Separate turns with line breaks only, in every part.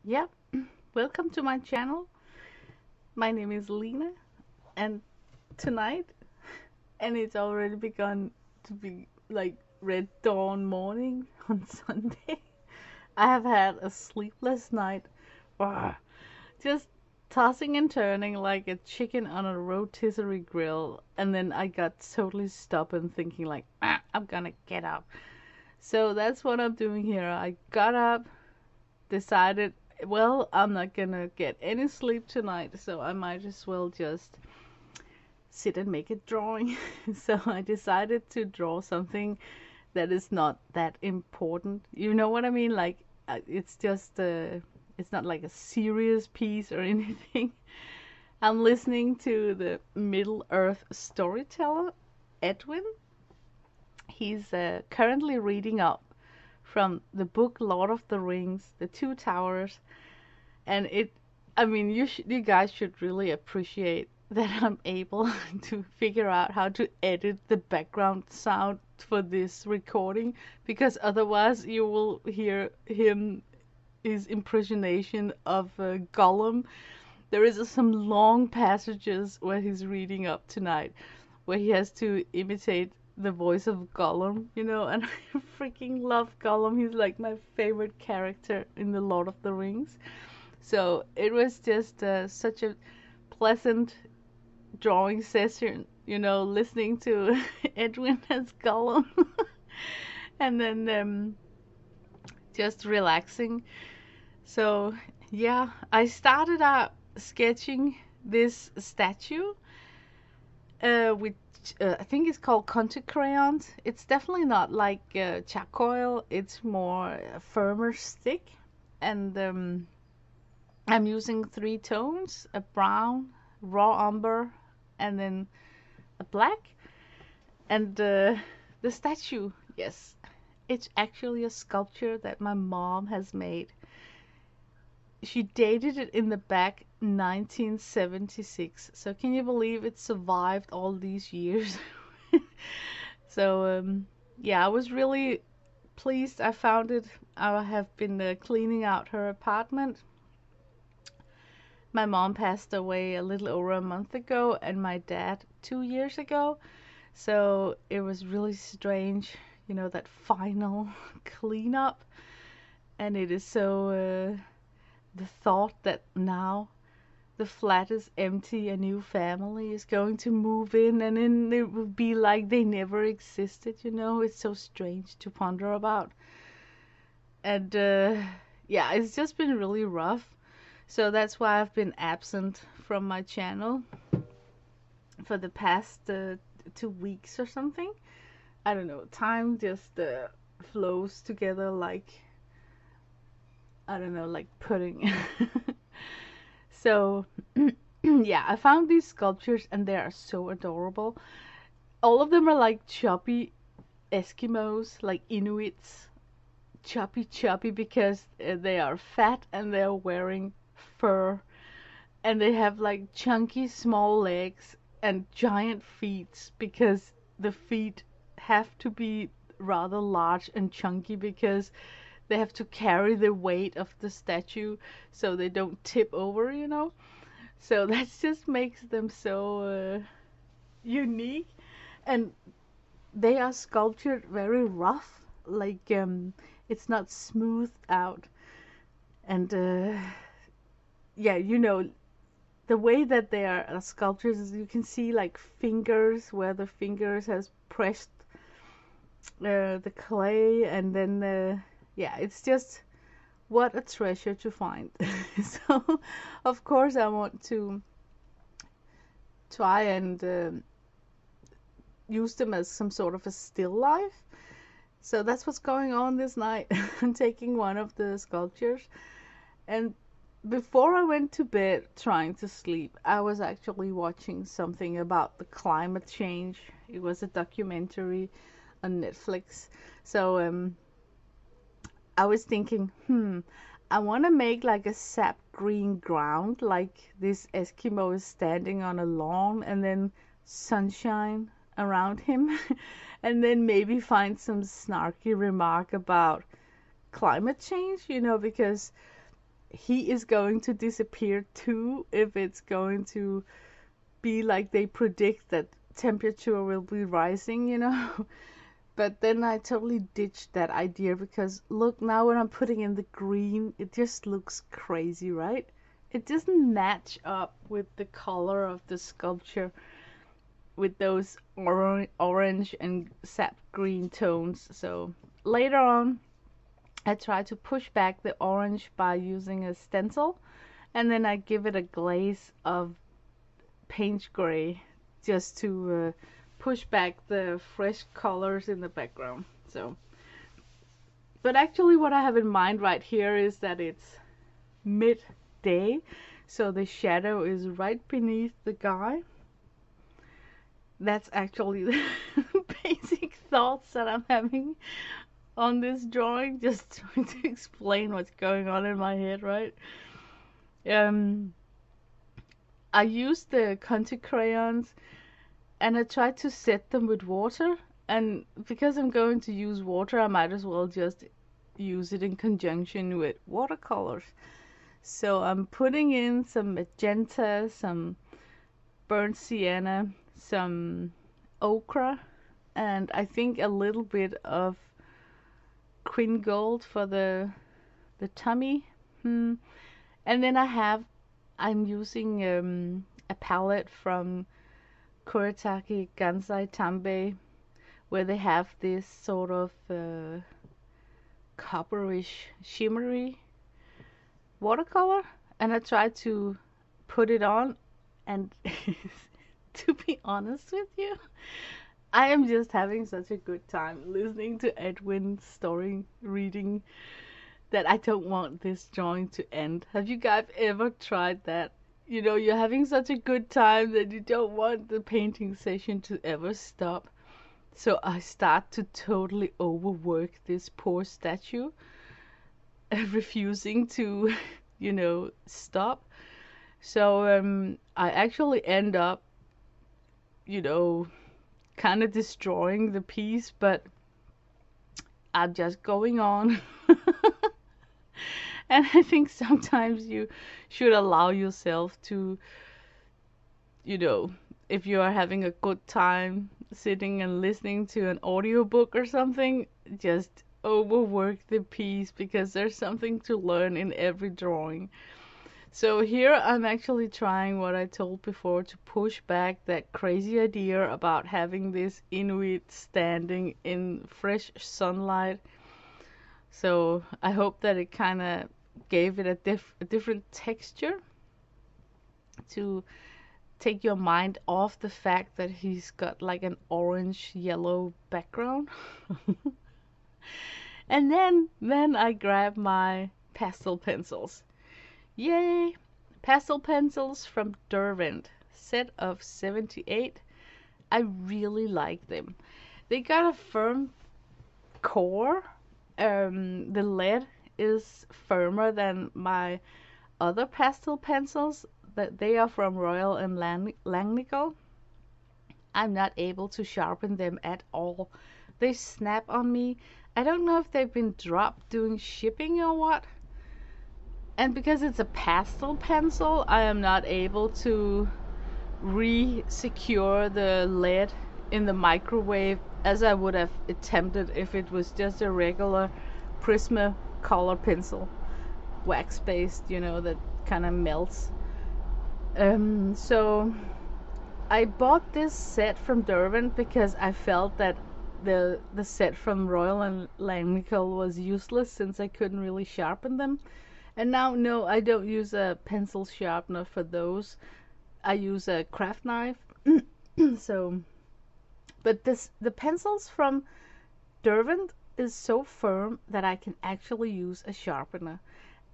Yep, welcome to my channel. My name is Lena, and tonight, and it's already begun to be like red dawn morning on Sunday. I have had a sleepless night, ah, just tossing and turning like a chicken on a rotisserie grill, and then I got totally stubborn, thinking like, I'm gonna get up. So that's what I'm doing here. I got up, decided, well, I'm not gonna get any sleep tonight, so I might as well just sit and make a drawing. So I decided to draw something that is not that important. You know what I mean? Like, it's just, it's not like a serious piece or anything. I'm listening to the Middle Earth storyteller, Edwin. He's currently reading up from the book Lord of the Rings, The Two Towers, and I mean, you guys should really appreciate that I'm able to figure out how to edit the background sound for this recording, because otherwise you will hear his impersonation of Gollum. There is some long passages where he's reading up tonight, where he has to imitate the voice of Gollum, and I freaking love Gollum. He's like my favorite character in the Lord of the Rings. So it was just such a pleasant drawing session, listening to Edwin as Gollum, and then just relaxing. So yeah, I started out sketching this statue, which I think it's called contour crayons. It's definitely not like charcoal. It's more a firmer stick, and I'm using three tones: a brown, raw umber, and then a black. And the statue, yes, it's actually a sculpture that my mom has made. She dated it in the back 1976. So can you believe it survived all these years? So yeah, I was really pleased. I found it. I have been cleaning out her apartment. My mom passed away a little over a month ago, and my dad 2 years ago. So it was really strange, that final cleanup. And it is so, the thought that now the flat is empty, a new family is going to move in, and then it will be like they never existed. It's so strange to ponder about. And yeah, it's just been really rough. So that's why I've been absent from my channel for the past 2 weeks or something. I don't know. Time just flows together like, I don't know, like pudding. So yeah, I found these sculptures and they are so adorable. All of them are like chubby Eskimos, like Inuits. Chubby because they are fat and they are wearing fur, and they have like chunky small legs and giant feet, because the feet have to be rather large and chunky because they have to carry the weight of the statue so they don't tip over. So that just makes them so unique, and they are sculptured very rough, like it's not smoothed out. And yeah, the way that they are sculptures is you can see like fingers, where the fingers has pressed the clay, and then yeah, it's just what a treasure to find. So of course I want to try and use them as some sort of a still life. So that's what's going on this night. I'm taking one of the sculptures, and before I went to bed trying to sleep, I was actually watching something about the climate change. It was a documentary on Netflix. So I was thinking, I want to make like a sap green ground, like this Eskimo is standing on a lawn, and then sunshine around him, and then maybe find some snarky remark about climate change, because he is going to disappear too if it's going to be like they predict that temperature will be rising, you know. But then I totally ditched that idea because look, now when I'm putting in the green, it just looks crazy, right? It doesn't match up with the color of the sculpture with those orange and sap green tones. So later on, I try to push back the orange by using a stencil, and then I give it a glaze of paint gray just to push back the fresh colors in the background. So, but actually what I have in mind right here is that it's midday, so the shadow is right beneath the guy. That's actually the basic thoughts that I'm having on this drawing, just trying to explain what's going on in my head, right? I used the contour crayons and I tried to set them with water, and because I'm going to use water, I might as well just use it in conjunction with watercolors. So I'm putting in some magenta, some burnt sienna, some ochre, and I think a little bit of quin gold for the tummy. And then I'm using a palette from Kuretake Gansai Tambei, where they have this sort of copperish, shimmery watercolor, and I tried to put it on, and to be honest with you, I am just having such a good time listening to Edwin's story reading that I don't want this drawing to end. Have you guys ever tried that? You know, you're having such a good time that you don't want the painting session to ever stop. So I start to totally overwork this poor statue, refusing to, you know, stop. So I actually end up, you know, kind of destroying the piece, but I'm just going on. And I think sometimes you should allow yourself to, you know, if you are having a good time sitting and listening to an audiobook or something, just overwork the piece, because there's something to learn in every drawing. So here I'm actually trying what I told before, to push back that crazy idea about having this Inuit standing in fresh sunlight. So I hope that it kind of gave it a different texture to take your mind off the fact that he's got like an orange yellow background. And then I grab my pastel pencils. Yay! Pastel pencils from Derwent, set of 78. I really like them. They got a firm core. The lead is firmer than my other pastel pencils. That they are from Royal and Langnickel. I'm not able to sharpen them at all. They snap on me. I don't know if they've been dropped doing shipping or what. And because it's a pastel pencil, I am not able to re-secure the lead in the microwave as I would have attempted if it was just a regular Prismacolor pencil, wax-based, you know, that kind of melts. So I bought this set from Derwent because I felt that the set from Royal and Langnickel was useless since I couldn't really sharpen them. And now, no, I don't use a pencil sharpener for those. I use a craft knife. So, but the pencils from Derwent is so firm that I can actually use a sharpener.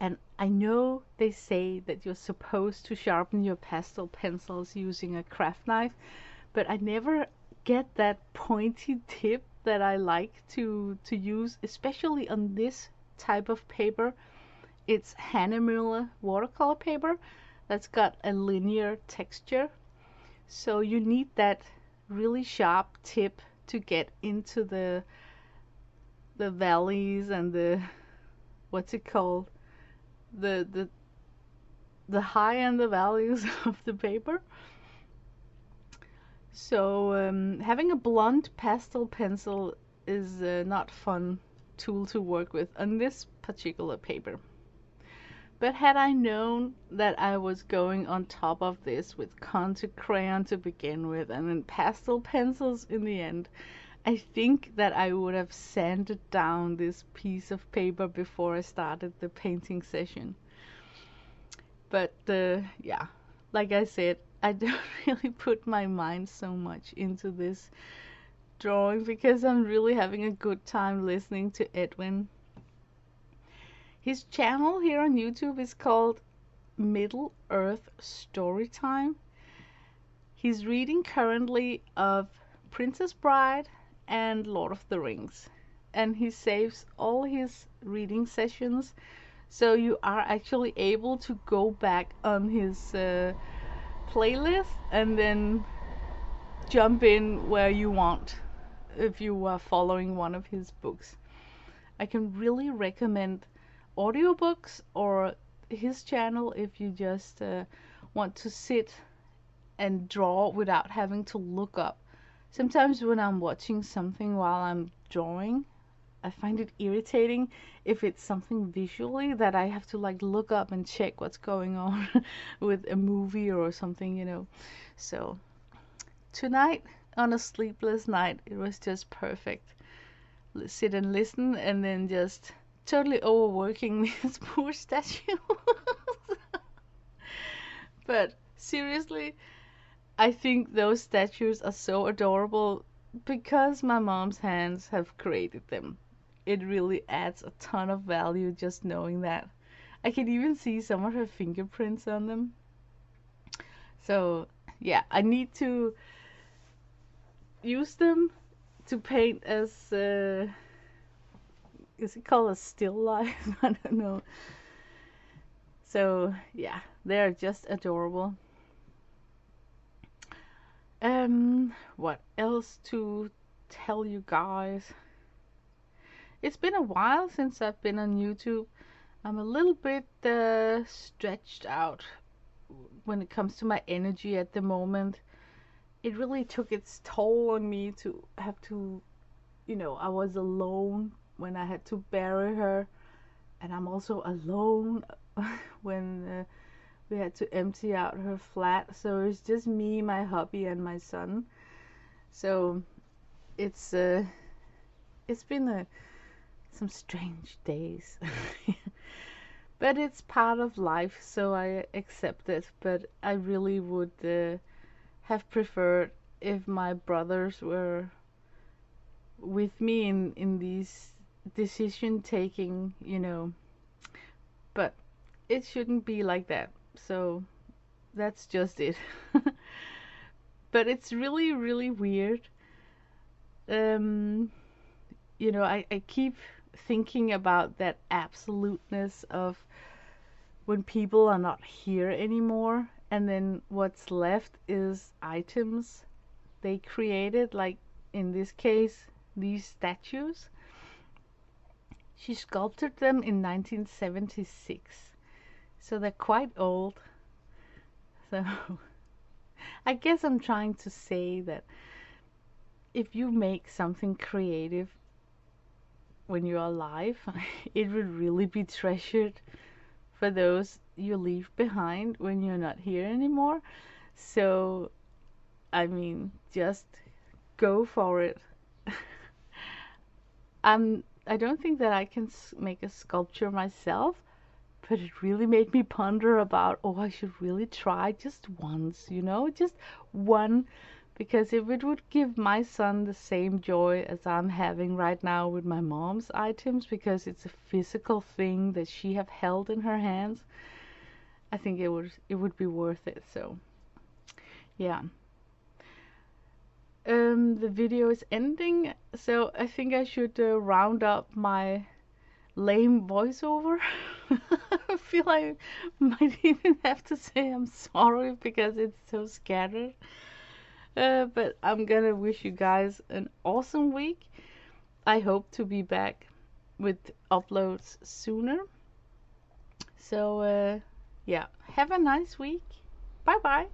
And I know they say that you're supposed to sharpen your pastel pencils using a craft knife, but I never get that pointy tip that I like to use, especially on this type of paper. It's Hahnemühle watercolor paper that's got a linear texture. So you need that really sharp tip to get into the valleys and the, what's it called? the the the high and the values of the paper. So having a blunt pastel pencil is not fun tool to work with on this particular paper. But had I known that I was going on top of this with contour crayon to begin with and then pastel pencils in the end, I think that I would have sanded down this piece of paper before I started the painting session. But yeah, like I said, I don't really put my mind so much into this drawing because I'm really having a good time listening to Edwin. His channel here on YouTube is called Middle Earth Storytime. He's reading currently of Princess Bride and Lord of the Rings. And he saves all his reading sessions, so you are actually able to go back on his playlist and then jump in where you want if you are following one of his books. I can really recommend audiobooks or his channel if you just want to sit and draw without having to look up. Sometimes when I'm watching something while I'm drawing, I find it irritating if it's something visually that I have to like look up and check what's going on with a movie or something, you know. So tonight, on a sleepless night, it was just perfect. Sit and listen and then just totally overworking this poor statue. But seriously, I think those statues are so adorable because my mom's hands have created them. It really adds a ton of value just knowing that. I can even see some of her fingerprints on them. So yeah, I need to use them to paint as is it called a still life? I don't know. So yeah, they're just adorable. What else to tell you guys? It's been a while since I've been on YouTube. I'm a little bit stretched out when it comes to my energy at the moment. It really took its toll on me to have to, you know, I was alone when I had to bury her, and I'm also alone when we had to empty out her flat. So it's just me, my hubby, and my son. So it's been some strange days. But it's part of life, so I accept it. But I really would have preferred if my brothers were with me in these decision taking, you know. But it shouldn't be like that. So that's just it. But it's really, really weird. You know, I keep thinking about that absoluteness of when people are not here anymore, and then what's left is items they created, like in this case, these statues. She sculpted them in 1976, so they're quite old. So I guess I'm trying to say that if you make something creative when you're alive, it would really be treasured for those you leave behind when you're not here anymore. So, I mean, just go for it. I don't think that I can make a sculpture myself, but it really made me ponder about, oh, I should really try just once, you know, just one. Because if it would give my son the same joy as I'm having right now with my mom's items, because it's a physical thing that she have held in her hands, I think it would be worth it. So yeah. The video is ending, so I think I should round up my lame voiceover. I feel I might even have to say I'm sorry because it's so scattered. But I'm gonna wish you guys an awesome week. I hope to be back with uploads sooner. So, yeah, have a nice week. Bye bye.